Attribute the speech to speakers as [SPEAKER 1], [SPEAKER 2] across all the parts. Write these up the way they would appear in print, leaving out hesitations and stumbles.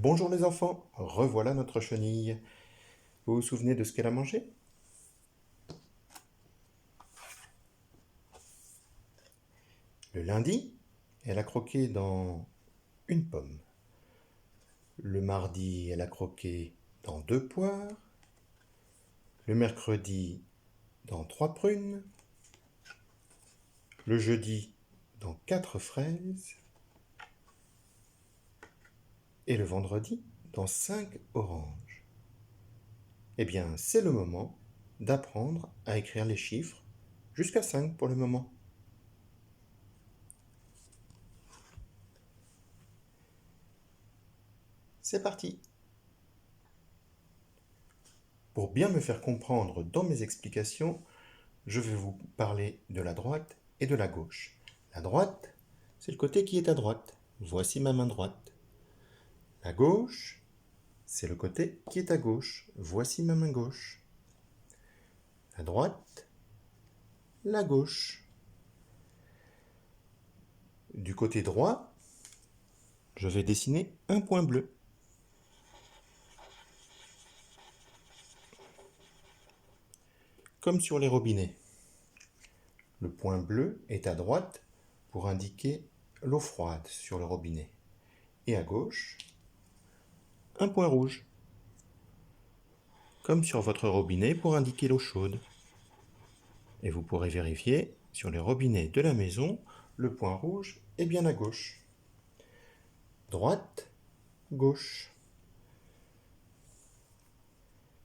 [SPEAKER 1] Bonjour les enfants, revoilà notre chenille. Vous vous souvenez de ce qu'elle a mangé? Le lundi, elle a croqué dans une pomme. Le mardi, elle a croqué dans 2 poires. Le mercredi, dans 3 prunes. Le jeudi, dans 4 fraises. Et le vendredi, dans 5 oranges. Eh bien, c'est le moment d'apprendre à écrire les chiffres jusqu'à 5 pour le moment. C'est parti! Pour bien me faire comprendre dans mes explications, je vais vous parler de la droite et de la gauche. La droite, c'est le côté qui est à droite. Voici ma main droite. La gauche, c'est le côté qui est à gauche. Voici ma main gauche. La droite, la gauche. Du côté droit, je vais dessiner un point bleu. Comme sur les robinets. Le point bleu est à droite pour indiquer l'eau froide sur le robinet. Et à gauche, un point rouge. Comme sur votre robinet pour indiquer l'eau chaude. Et vous pourrez vérifier sur les robinets de la maison, le point rouge est bien à gauche. Droite, gauche.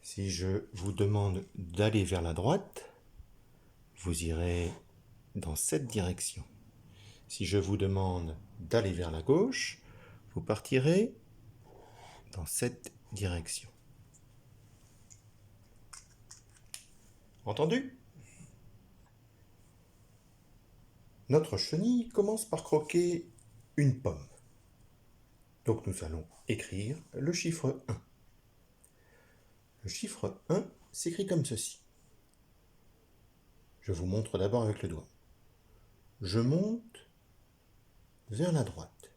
[SPEAKER 1] Si je vous demande d'aller vers la droite, vous irez dans cette direction. Si je vous demande d'aller vers la gauche, vous partirez dans cette direction. Entendu? Notre chenille commence par croquer une pomme. Donc nous allons écrire le chiffre 1. Le chiffre 1 s'écrit comme ceci. Je vous montre d'abord avec le doigt. Je monte vers la droite.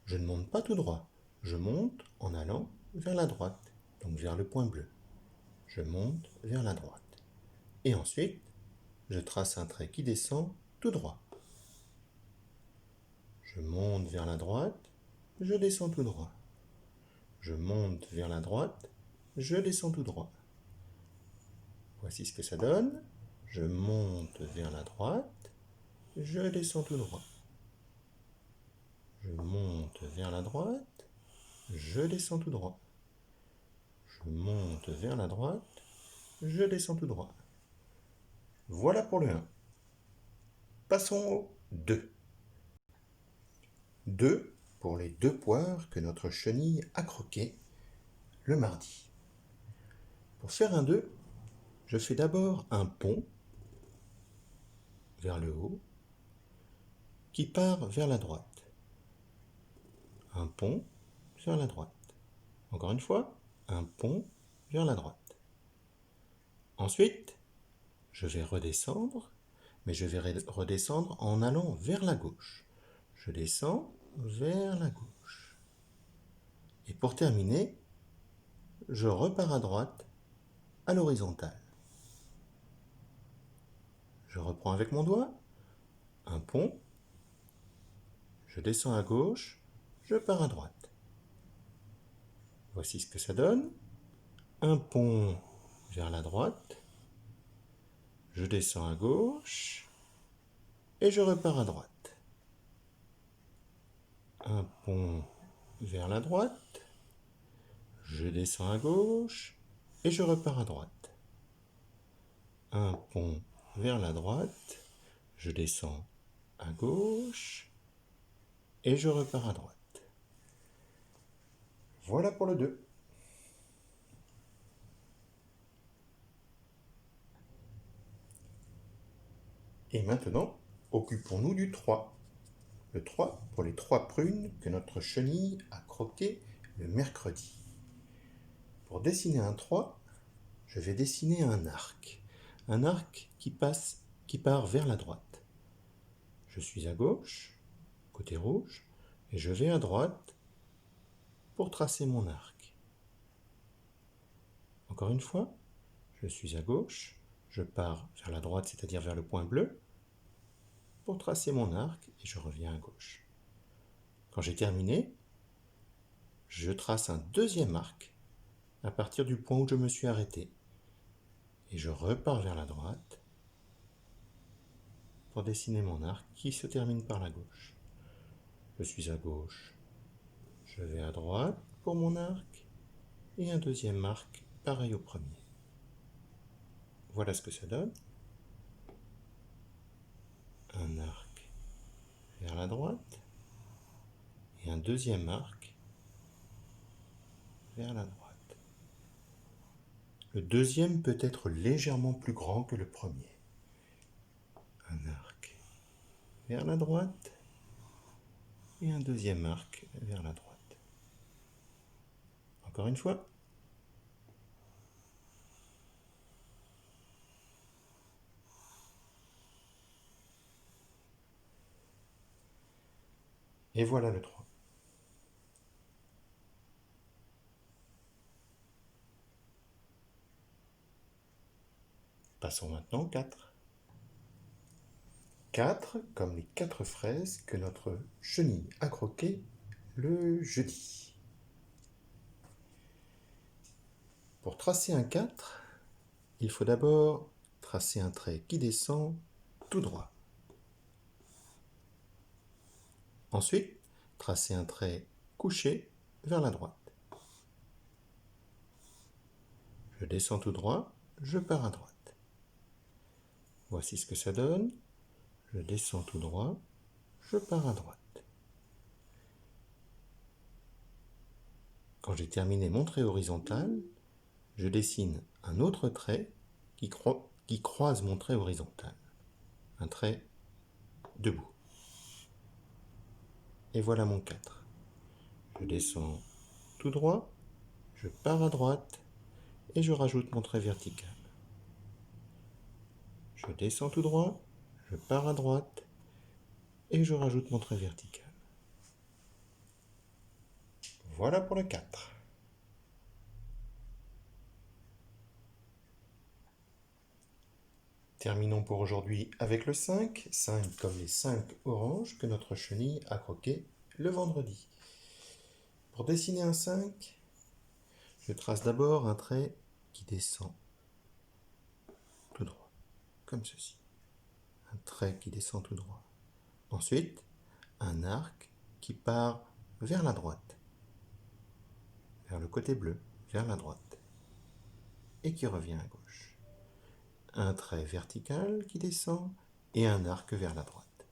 [SPEAKER 1] Je ne monte pas tout droit. Je monte en allant vers la droite, donc vers le point bleu. Je monte vers la droite. Et ensuite, je trace un trait qui descend tout droit. Je monte vers la droite, je descends tout droit. Je monte vers la droite, je descends tout droit. Voici ce que ça donne. Je monte vers la droite, je descends tout droit. Je monte vers la droite, je descends tout droit. Je monte vers la droite, je descends tout droit. Voilà pour le 1. Passons au 2. 2 pour les 2 poires que notre chenille a croquées le mardi. Pour faire un 2, je fais d'abord un pont vers le haut qui part vers la droite. Un pont vers la droite. Encore une fois, un pont vers la droite. Ensuite, je vais redescendre, mais je vais redescendre en allant vers la gauche. Je descends vers la gauche. Et pour terminer, je repars à droite, à l'horizontale. Je reprends avec mon doigt, un pont, je descends à gauche, je pars à droite. Voici ce que ça donne. Un pont vers la droite, je descends à gauche et je repars à droite. Un pont vers la droite, je descends à gauche et je repars à droite. Un pont vers la droite, je descends à gauche et je repars à droite. Voilà pour le 2. Et maintenant, occupons-nous du 3. Le 3 pour les 3 prunes que notre chenille a croquées le mercredi. Pour dessiner un 3, je vais dessiner un arc. Un arc qui part vers la droite. Je suis à gauche, côté rouge, et je vais à droite pour tracer mon arc. Encore une fois, je suis à gauche, je pars vers la droite, c'est-à-dire vers le point bleu, pour tracer mon arc et je reviens à gauche. Quand j'ai terminé, je trace un deuxième arc à partir du point où je me suis arrêté et je repars vers la droite pour dessiner mon arc qui se termine par la gauche. Je suis à gauche, je vais à droite pour mon arc et un deuxième arc pareil au premier. Voilà ce que ça donne. Un arc vers la droite et un deuxième arc vers la droite. Le deuxième peut être légèrement plus grand que le premier. Un arc vers la droite et un deuxième arc vers la droite. Encore une fois. Et voilà le 3. Passons maintenant au 4. 4 comme les 4 fraises que notre chenille a croquées le jeudi. Pour tracer un 4, il faut d'abord tracer un trait qui descend tout droit. Ensuite, tracer un trait couché vers la droite. Je descends tout droit, je pars à droite. Voici ce que ça donne. Je descends tout droit, je pars à droite. Quand j'ai terminé mon trait horizontal, je dessine un autre trait qui croise mon trait horizontal. Un trait debout. Et voilà mon 4. Je descends tout droit, je pars à droite et je rajoute mon trait vertical. Je descends tout droit, je pars à droite et je rajoute mon trait vertical. Voilà pour le 4. Terminons pour aujourd'hui avec le 5. 5 comme les 5 oranges que notre chenille a croquées le vendredi. Pour dessiner un 5, je trace d'abord un trait qui descend tout droit, comme ceci. Un trait qui descend tout droit. Ensuite, un arc qui part vers la droite, vers le côté bleu, vers la droite, et qui revient à gauche. Un trait vertical qui descend et un arc vers la droite.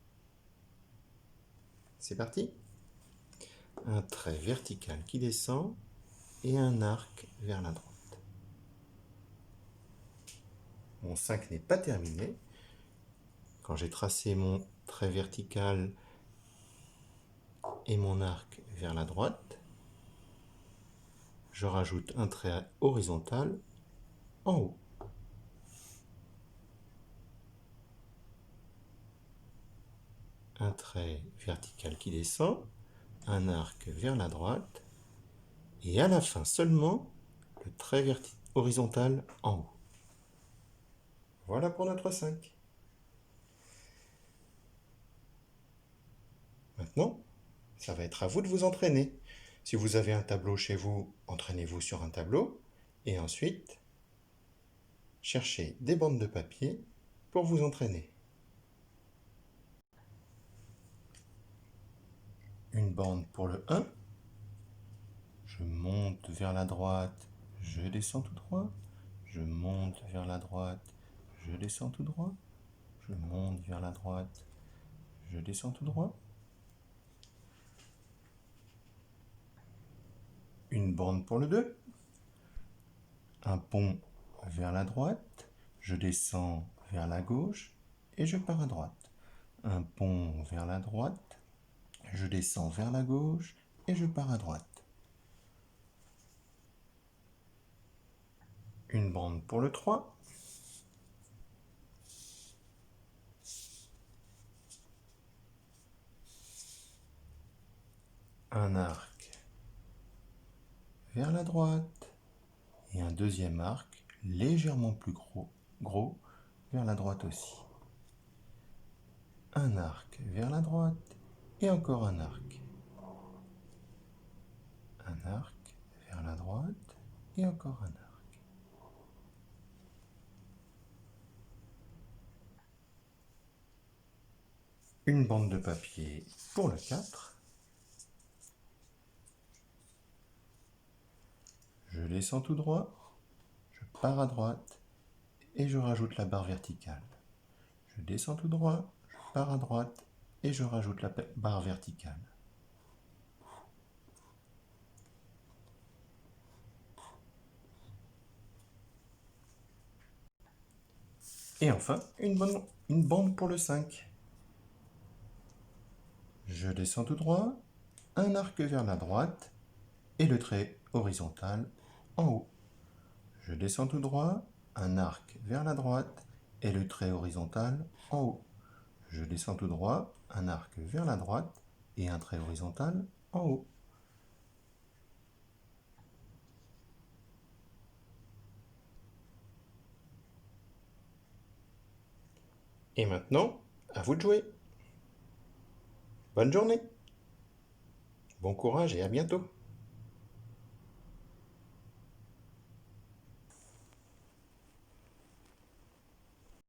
[SPEAKER 1] C'est parti. Un trait vertical qui descend et un arc vers la droite. Mon 5 n'est pas terminé. Quand j'ai tracé mon trait vertical et mon arc vers la droite, je rajoute un trait horizontal en haut. Un trait vertical qui descend, un arc vers la droite, et à la fin seulement, le trait horizontal en haut. Voilà pour notre 5. Maintenant, ça va être à vous de vous entraîner. Si vous avez un tableau chez vous, entraînez-vous sur un tableau, et ensuite, cherchez des bandes de papier pour vous entraîner. Une bande pour le 1. Je monte vers la droite, je descends tout droit. Je monte vers la droite, je descends tout droit. Je monte vers la droite, je descends tout droit. Une bande pour le 2. Un pont vers la droite, je descends vers la gauche et je pars à droite. Un pont vers la droite, je descends vers la gauche et je pars à droite. Une bande pour le 3. Un arc vers la droite. Et un deuxième arc légèrement plus gros vers la droite aussi. Un arc vers la droite et encore un arc. Un arc vers la droite et encore un arc. Une bande de papier pour le 4. Je descends tout droit, je pars à droite et je rajoute la barre verticale. Je descends tout droit, je pars à droite et je rajoute la barre verticale. Et enfin, une bande pour le 5. Je descends tout droit, un arc vers la droite et le trait horizontal en haut. Je descends tout droit, un arc vers la droite et le trait horizontal en haut. Je descends tout droit, un arc vers la droite et un trait horizontal en haut. Et maintenant, à vous de jouer. Bonne journée. Bon courage et à bientôt.